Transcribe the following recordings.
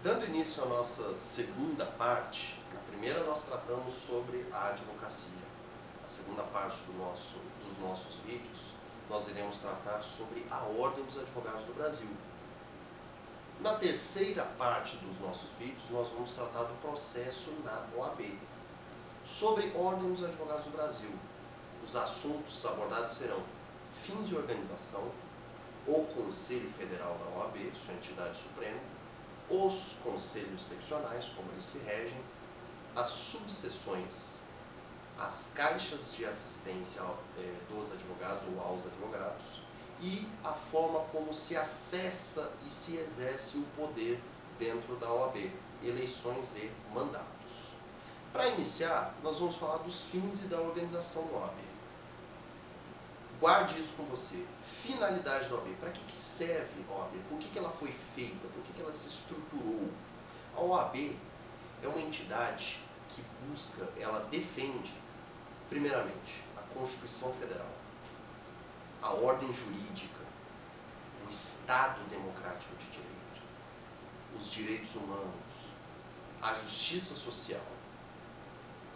Dando início à nossa segunda parte, na primeira nós tratamos sobre a advocacia. A segunda parte dos nossos vídeos, nós iremos tratar sobre a Ordem dos Advogados do Brasil. Na terceira parte dos nossos vídeos, nós vamos tratar do processo na OAB. Sobre Ordem dos Advogados do Brasil, os assuntos abordados serão fins de organização, o Conselho Federal da OAB, sua entidade suprema, os conselhos seccionais, como eles se regem, as subseções, as caixas de assistência dos advogados ou aos advogados e a forma como se acessa e se exerce o poder dentro da OAB, eleições e mandatos. Para iniciar, nós vamos falar dos fins e da organização da OAB. Guarde isso com você. Finalidade da OAB. Para que serve a OAB? Por que ela foi feita? Por que ela se estruturou? A OAB é uma entidade que busca, ela defende, primeiramente, a Constituição Federal, a ordem jurídica, o Estado democrático de direito, os direitos humanos, a justiça social.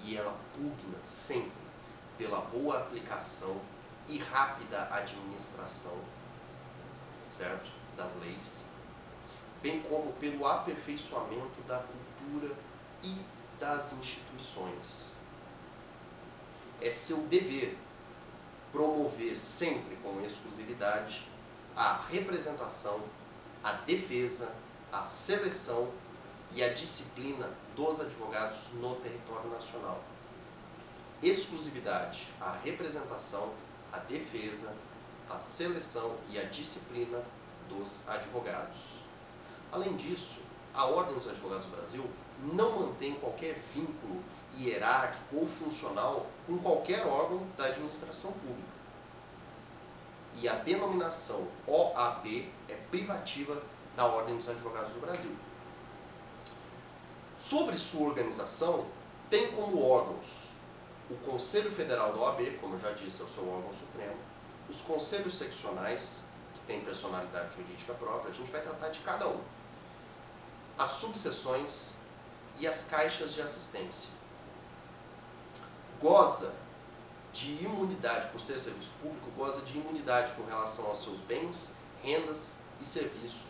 E ela pugna sempre pela boa aplicação e rápida administração, certo, das leis, bem como pelo aperfeiçoamento da cultura e das instituições. É seu dever promover sempre com exclusividade a representação, a defesa, a seleção e a disciplina dos advogados no território nacional. Exclusividade, a representação, a defesa, a seleção e a disciplina dos advogados. Além disso, a Ordem dos Advogados do Brasil não mantém qualquer vínculo hierárquico ou funcional com qualquer órgão da administração pública. E a denominação OAB é privativa da Ordem dos Advogados do Brasil. Sobre sua organização, tem como órgãos o Conselho Federal da OAB, como eu já disse, é o seu órgão supremo, os conselhos seccionais, que têm personalidade jurídica própria, a gente vai tratar de cada um, as subseções e as caixas de assistência. Goza de imunidade, por ser serviço público, goza de imunidade com relação aos seus bens, rendas e serviços.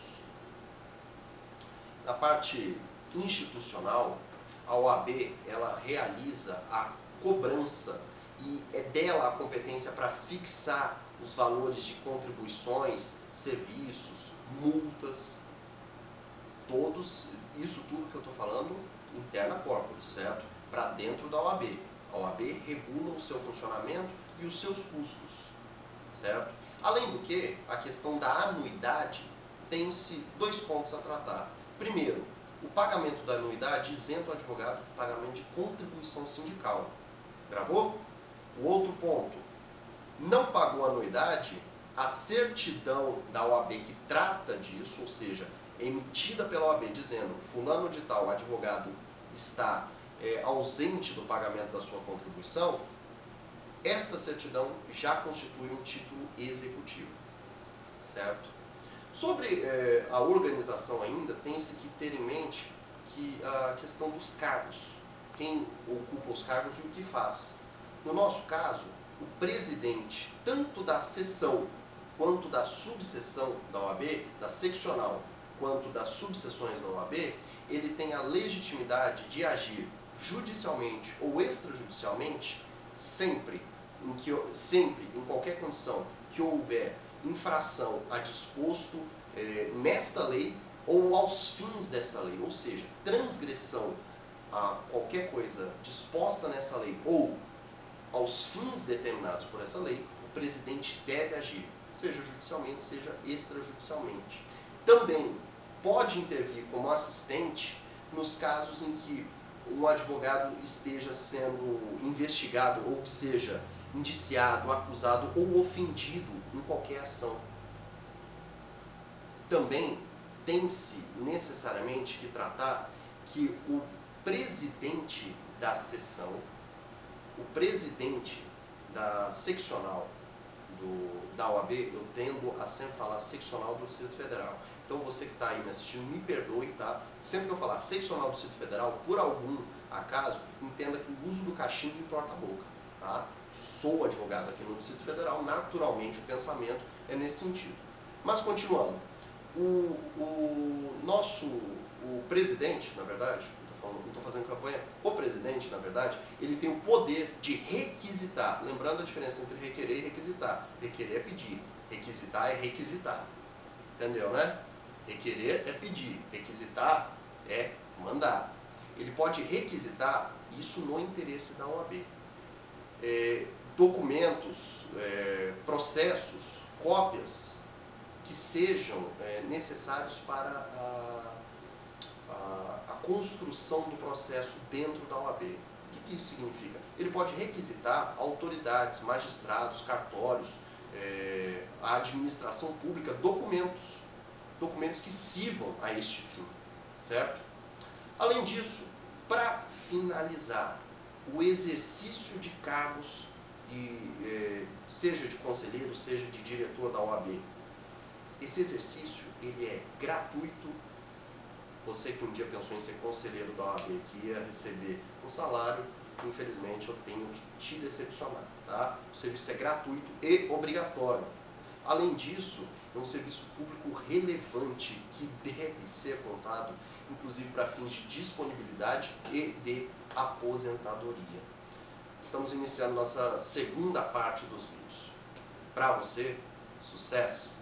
Na parte institucional, a OAB ela realiza a cobrança e é dela a competência para fixar os valores de contribuições, serviços, multas, isso tudo que eu estou falando interna corporis, certo? Para dentro da OAB. A OAB regula o seu funcionamento e os seus custos, certo? Além do que, a questão da anuidade tem-se dois pontos a tratar. Primeiro, o pagamento da anuidade isenta o advogado do pagamento de contribuição sindical. Gravou? O outro ponto, não pagou a anuidade, a certidão da OAB que trata disso, ou seja, emitida pela OAB dizendo fulano de tal, advogado, está ausente do pagamento da sua contribuição, esta certidão já constitui um título executivo, certo? Sobre a organização ainda, tem-se que ter em mente que a questão dos cargos, quem ocupa os cargos e o que faz. No nosso caso, o presidente, tanto da seção quanto da subseção da OAB, da seccional, quanto das subseções da OAB, ele tem a legitimidade de agir judicialmente ou extrajudicialmente sempre, em qualquer condição que houver infração a disposto nesta lei ou aos fins dessa lei, ou seja, transgressão a qualquer coisa disposta nessa lei ou aos fins determinados por essa lei, o presidente deve agir, seja judicialmente, seja extrajudicialmente. Também pode intervir como assistente nos casos em que um advogado esteja sendo investigado ou que seja indiciado, acusado ou ofendido em qualquer ação. Também tem-se necessariamente que tratar que o presidente da seção, o presidente da seccional da OAB, eu tendo a sempre falar seccional do Distrito Federal. Então você que está aí me assistindo, me perdoe, tá? Sempre que eu falar seccional do Distrito Federal, por algum acaso, entenda que o uso do cachimbo importa a boca, tá? Sou advogado aqui no Distrito Federal, naturalmente o pensamento é nesse sentido. Mas continuando, o presidente, na verdade, não estou fazendo campanha, o presidente, na verdade, ele tem o poder de requisitar. Lembrando a diferença entre requerer e requisitar. Requerer é pedir, requisitar é requisitar. Entendeu, né? Requerer é pedir, requisitar é mandar. Ele pode requisitar isso no interesse da OAB. Documentos, processos, cópias que sejam necessários para a construção do processo dentro da OAB. O que isso significa? Ele pode requisitar autoridades, magistrados, cartórios, a administração pública, documentos que sirvam a este fim, certo? Além disso, para finalizar, o exercício de cargos, seja de conselheiro, seja de diretor da OAB, esse exercício ele é gratuito. Você que um dia pensou em ser conselheiro da OAB, que ia receber um salário, infelizmente eu tenho que te decepcionar, tá? O serviço é gratuito e obrigatório. Além disso, é um serviço público relevante que deve ser contado, inclusive para fins de disponibilidade e de aposentadoria. Estamos iniciando nossa segunda parte dos vídeos. Para você, sucesso!